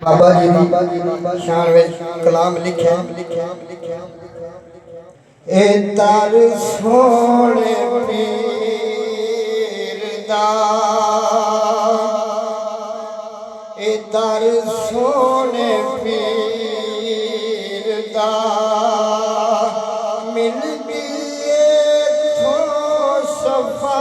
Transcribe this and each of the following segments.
बाबा जी की शान विच कलाम लिखे ए तर सोने पीर दा ए तर सोने पीर दा मिलदी थो सफा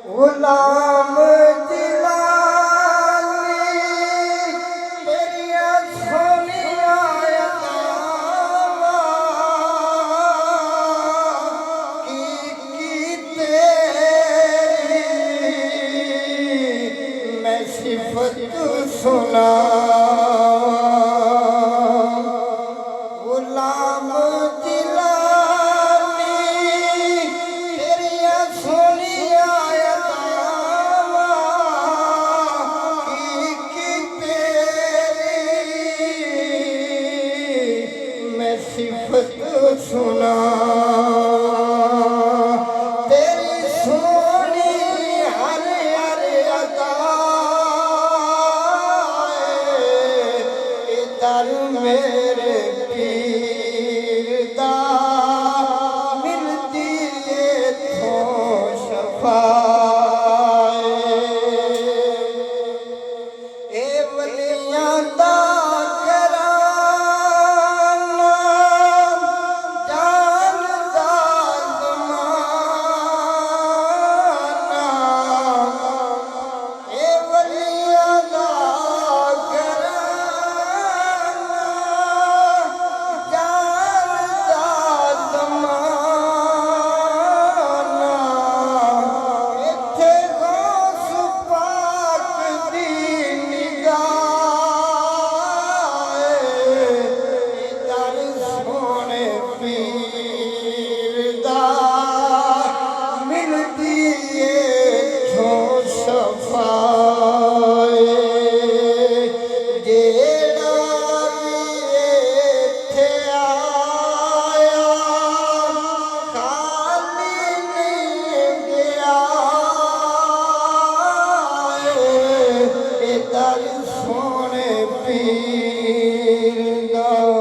गुलाम जिलानी तेरिया सोनिया की तेरी मैं सिफत सुना गुलाम सिफत सुना तेरी सोनी हर हर अदा इधर मेरे पीर दा मिलती है तो शफा ए वलियां दा सोने पीर दा